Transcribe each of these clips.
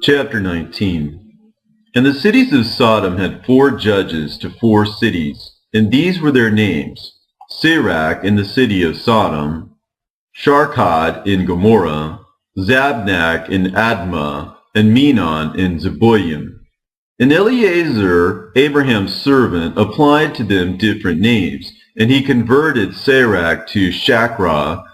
Chapter 19. And the cities of Sodom had 4 judges to 4 cities, and these were their names: Serak in the city of Sodom, Sharkad in Gomorrah, Zabnac in Admah, and Menon in Zeboim. And Eliezer, Abraham's servant, applied to them different names, and he converted Serak to Shakra,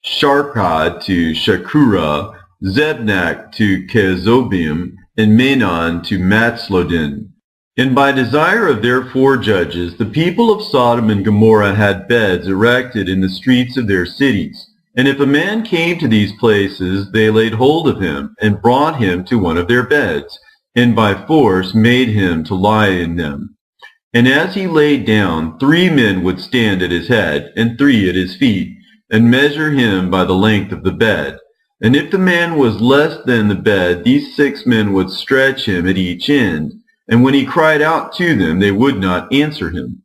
Sharkad to Shakura, Zabnac to Kezobim, and Menon to Matslodin. And by desire of their 4 judges, the people of Sodom and Gomorrah had beds erected in the streets of their cities. And if a man came to these places, they laid hold of him, and brought him to one of their beds, and by force made him to lie in them. And as he laid down, 3 men would stand at his head, and 3 at his feet, and measure him by the length of the bed. And if the man was less than the bed, these 6 men would stretch him at each end. And when he cried out to them, they would not answer him.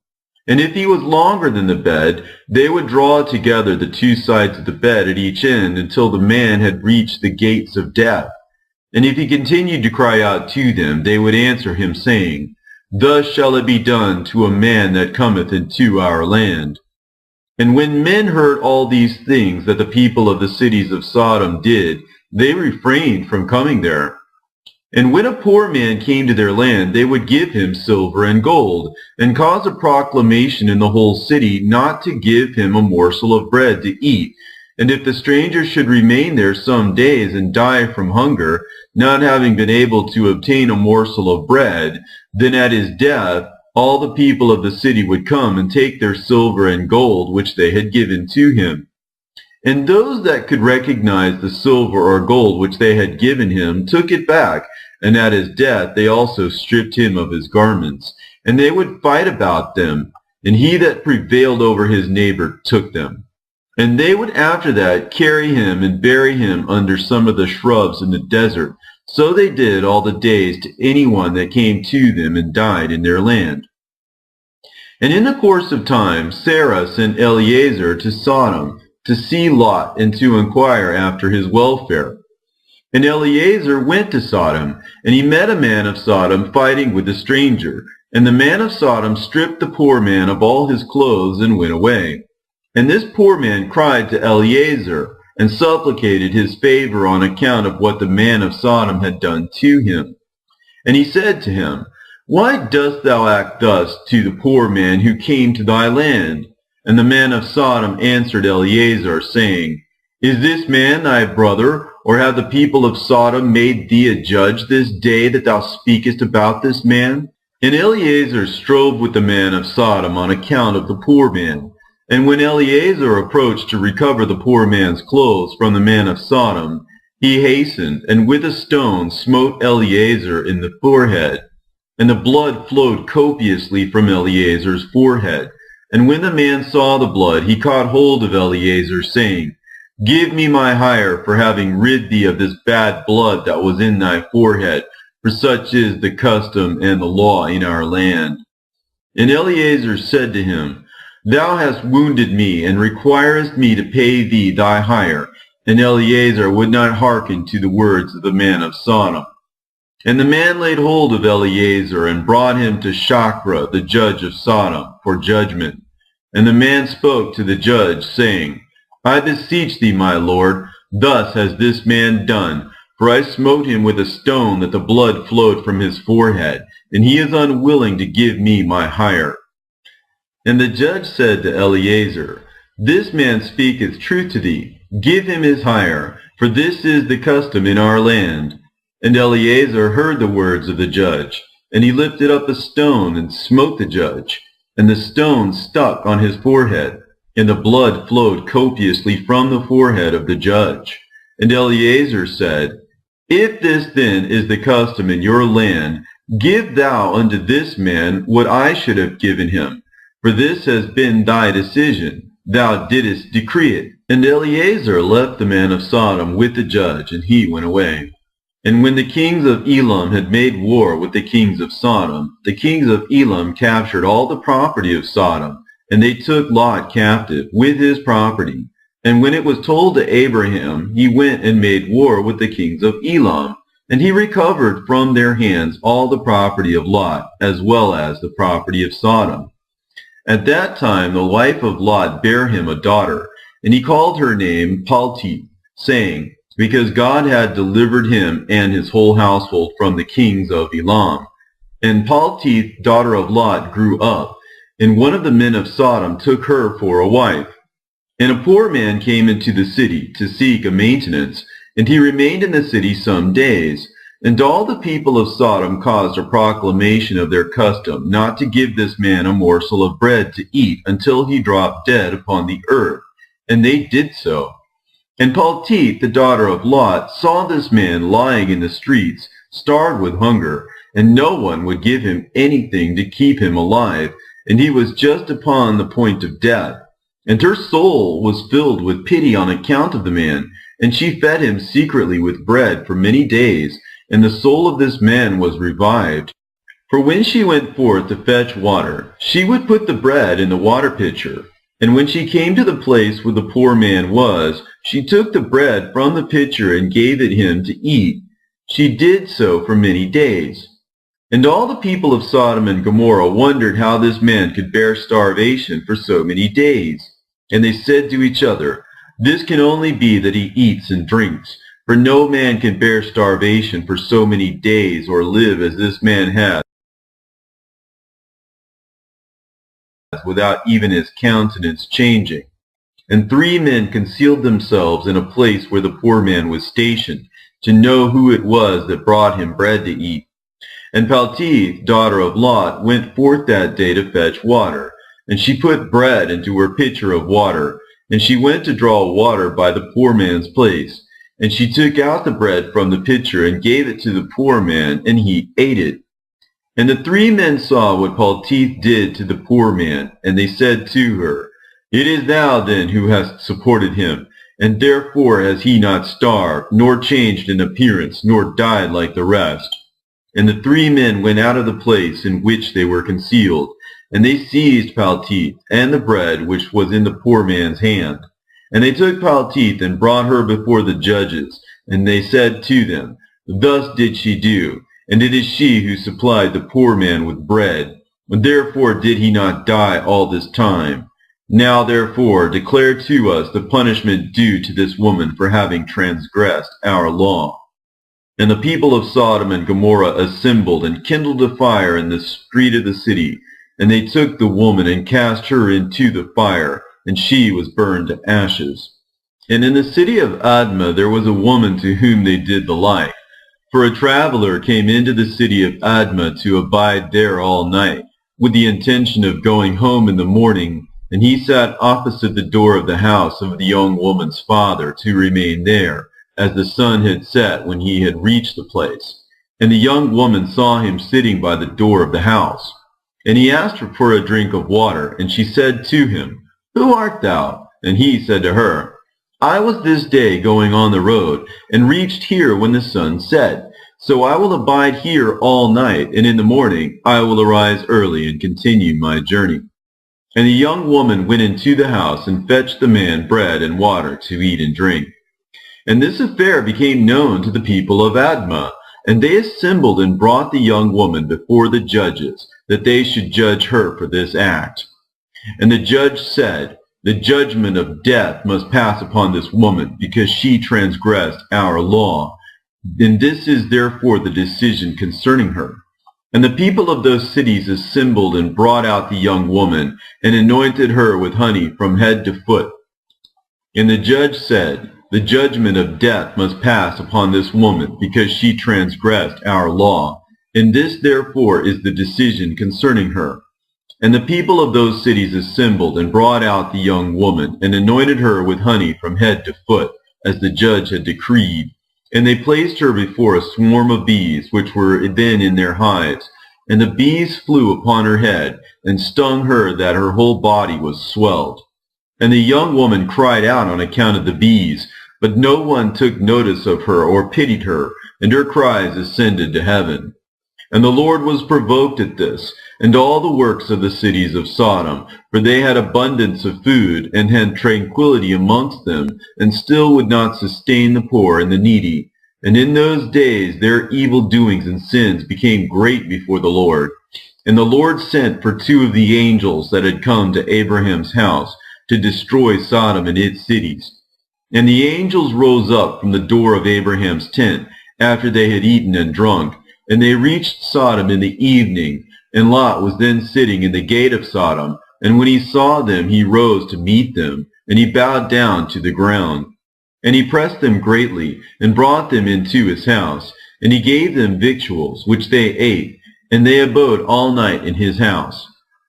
And if he was longer than the bed, they would draw together the 2 sides of the bed at each end until the man had reached the gates of death. And if he continued to cry out to them, they would answer him, saying, "Thus shall it be done to a man that cometh into our land." And when men heard all these things that the people of the cities of Sodom did, they refrained from coming there. And when a poor man came to their land, they would give him silver and gold, and cause a proclamation in the whole city not to give him a morsel of bread to eat. And if the stranger should remain there some days and die from hunger, not having been able to obtain a morsel of bread, then at his death all the people of the city would come and take their silver and gold which they had given to him. And those that could recognize the silver or gold which they had given him took it back, and at his death they also stripped him of his garments. And they would fight about them, and he that prevailed over his neighbor took them. And they would after that carry him and bury him under some of the shrubs in the desert. So they did all the days to anyone that came to them and died in their land. And in the course of time, Sarah sent Eliezer to Sodom to see Lot and to inquire after his welfare. And Eliezer went to Sodom, and he met a man of Sodom fighting with a stranger. And the man of Sodom stripped the poor man of all his clothes and went away. And this poor man cried to Eliezer, and supplicated his favor on account of what the man of Sodom had done to him. And he said to him, "Why dost thou act thus to the poor man who came to thy land?" And the man of Sodom answered Eliezer, saying, "Is this man thy brother, or have the people of Sodom made thee a judge this day that thou speakest about this man?" And Eliezer strove with the man of Sodom on account of the poor man. And when Eliezer approached to recover the poor man's clothes from the man of Sodom, he hastened, and with a stone smote Eliezer in the forehead. And the blood flowed copiously from Eliezer's forehead. And when the man saw the blood, he caught hold of Eliezer, saying, "Give me my hire for having rid thee of this bad blood that was in thy forehead, for such is the custom and the law in our land." And Eliezer said to him, "Thou hast wounded me, and requirest me to pay thee thy hire." And Eliezer would not hearken to the words of the man of Sodom. And the man laid hold of Eliezer, and brought him to Shakra, the judge of Sodom, for judgment. And the man spoke to the judge, saying, "I beseech thee, my lord, thus has this man done. For I smote him with a stone that the blood flowed from his forehead, and he is unwilling to give me my hire." And the judge said to Eliezer, "This man speaketh truth to thee. Give him his hire, for this is the custom in our land." And Eliezer heard the words of the judge, and he lifted up a stone and smote the judge. And the stone stuck on his forehead, and the blood flowed copiously from the forehead of the judge. And Eliezer said, "If this then is the custom in your land, give thou unto this man what I should have given him. For this has been thy decision. Thou didst decree it." And Eliezer left the man of Sodom with the judge, and he went away. And when the kings of Elam had made war with the kings of Sodom, the kings of Elam captured all the property of Sodom, and they took Lot captive with his property. And when it was told to Abraham, he went and made war with the kings of Elam, And he recovered from their hands all the property of Lot, as well as the property of Sodom. At that time the wife of Lot bare him a daughter, and he called her name Palti, saying, because God had delivered him and his whole household from the kings of Elam. And Palti, daughter of Lot, grew up, and one of the men of Sodom took her for a wife. And a poor man came into the city to seek a maintenance, and he remained in the city some days. And all the people of Sodom caused a proclamation of their custom not to give this man a morsel of bread to eat until he dropped dead upon the earth. And they did so. And Palti, the daughter of Lot, saw this man lying in the streets, starved with hunger, and no one would give him anything to keep him alive, and he was just upon the point of death. And her soul was filled with pity on account of the man, and she fed him secretly with bread for many days, and the soul of this man was revived. For when she went forth to fetch water, she would put the bread in the water pitcher. And when she came to the place where the poor man was, she took the bread from the pitcher and gave it him to eat. She did so for many days. And all the people of Sodom and Gomorrah wondered how this man could bear starvation for so many days. And they said to each other, this can only be that he eats and drinks, for no man can bear starvation for so many days or live as this man has, without even his countenance changing. And 3 men concealed themselves in a place where the poor man was stationed, to know who it was that brought him bread to eat. And Palti, daughter of Lot, went forth that day to fetch water, and she put bread into her pitcher of water, and she went to draw water by the poor man's place. And she took out the bread from the pitcher and gave it to the poor man, and he ate it. And the 3 men saw what Palti did to the poor man, and they said to her, it is thou then who hast supported him, and therefore has he not starved, nor changed in appearance, nor died like the rest. And the 3 men went out of the place in which they were concealed, and they seized Palti and the bread which was in the poor man's hand. And they took Palti and brought her before the judges, and they said to them, thus did she do, and it is she who supplied the poor man with bread, and therefore did he not die all this time. Now therefore declare to us the punishment due to this woman for having transgressed our law. And the people of Sodom and Gomorrah assembled and kindled a fire in the street of the city, and they took the woman and cast her into the fire, and she was burned to ashes. And in the city of Admah there was a woman to whom they did the like. For a traveler came into the city of Admah to abide there all night, with the intention of going home in the morning, and he sat opposite the door of the house of the young woman's father to remain there, as the sun had set when he had reached the place. And the young woman saw him sitting by the door of the house. And he asked her for a drink of water, and she said to him, who art thou? And he said to her, I was this day going on the road, and reached here when the sun set. So I will abide here all night, and in the morning I will arise early and continue my journey. And the young woman went into the house and fetched the man bread and water to eat and drink. And this affair became known to the people of Admah, and they assembled and brought the young woman before the judges, that they should judge her for this act. And the judge said, the judgment of death must pass upon this woman, because she transgressed our law. And this is therefore the decision concerning her. And the people of those cities assembled and brought out the young woman, and anointed her with honey from head to foot. And the judge said, the judgment of death must pass upon this woman, because she transgressed our law. And this therefore is the decision concerning her. And the people of those cities assembled and brought out the young woman, and anointed her with honey from head to foot, as the judge had decreed. And they placed her before a swarm of bees, which were then in their hives. And the bees flew upon her head, and stung her that her whole body was swelled. And the young woman cried out on account of the bees, but no one took notice of her or pitied her, and her cries ascended to heaven. And the Lord was provoked at this, and all the works of the cities of Sodom, for they had abundance of food, and had tranquility amongst them, and still would not sustain the poor and the needy. And in those days their evil doings and sins became great before the Lord. And the Lord sent for 2 of the angels that had come to Abraham's house to destroy Sodom and its cities. And the angels rose up from the door of Abraham's tent after they had eaten and drunk, and they reached Sodom in the evening. And Lot was then sitting in the gate of Sodom, and when he saw them, he rose to meet them, and he bowed down to the ground. And he pressed them greatly, and brought them into his house, and he gave them victuals, which they ate, and they abode all night in his house.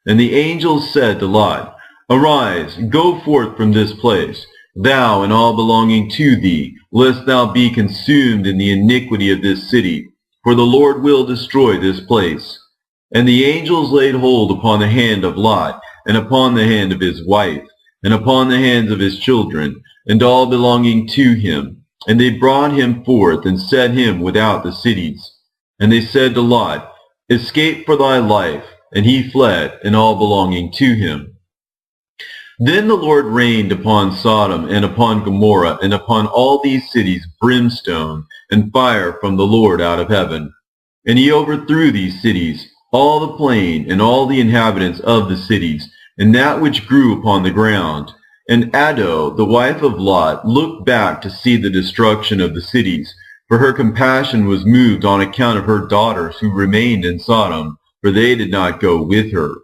And the angels said to Lot, Arise, go forth from this place, thou and all belonging to thee, lest thou be consumed in the iniquity of this city, for the Lord will destroy this place. And the angels laid hold upon the hand of Lot, and upon the hand of his wife, and upon the hands of his children, and all belonging to him. And they brought him forth, and set him without the cities. And they said to Lot, Escape for thy life. And he fled, and all belonging to him. Then the Lord rained upon Sodom and upon Gomorrah, and upon all these cities brimstone and fire from the Lord out of heaven. And he overthrew these cities, all the plain, and all the inhabitants of the cities, and that which grew upon the ground. And Ado, the wife of Lot, looked back to see the destruction of the cities, for her compassion was moved on account of her daughters who remained in Sodom, for they did not go with her.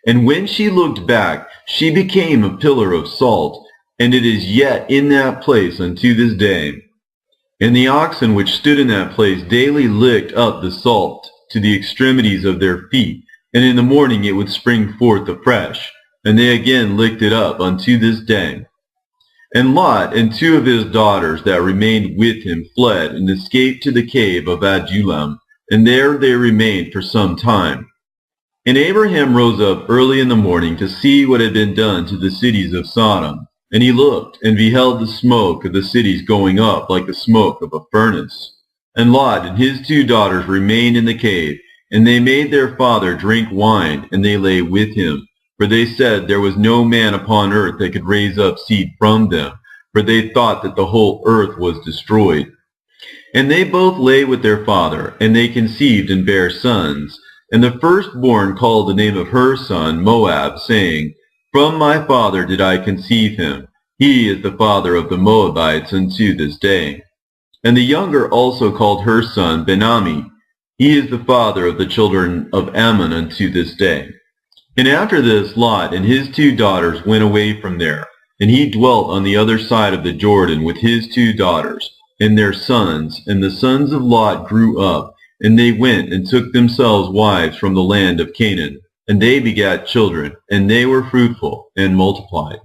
And when she looked back, she became a pillar of salt, and it is yet in that place unto this day. And the oxen which stood in that place daily licked up the salt to the extremities of their feet, and in the morning it would spring forth afresh, and they again licked it up unto this day. And Lot and 2 of his daughters that remained with him fled, and escaped to the cave of Adullam, and there they remained for some time. And Abraham rose up early in the morning to see what had been done to the cities of Sodom. And he looked, and beheld the smoke of the cities going up like the smoke of a furnace. And Lot and his 2 daughters remained in the cave, and they made their father drink wine, and they lay with him. For they said there was no man upon earth that could raise up seed from them, for they thought that the whole earth was destroyed. And they both lay with their father, and they conceived and bare sons. And the firstborn called the name of her son Moab, saying, From my father did I conceive him. He is the father of the Moabites unto this day. And the younger also called her son Ben-Ammi. He is the father of the children of Ammon unto this day. And after this, Lot and his 2 daughters went away from there, and he dwelt on the other side of the Jordan with his 2 daughters, and their sons. And the sons of Lot grew up, and they went and took themselves wives from the land of Canaan. And they begat children, and they were fruitful and multiplied.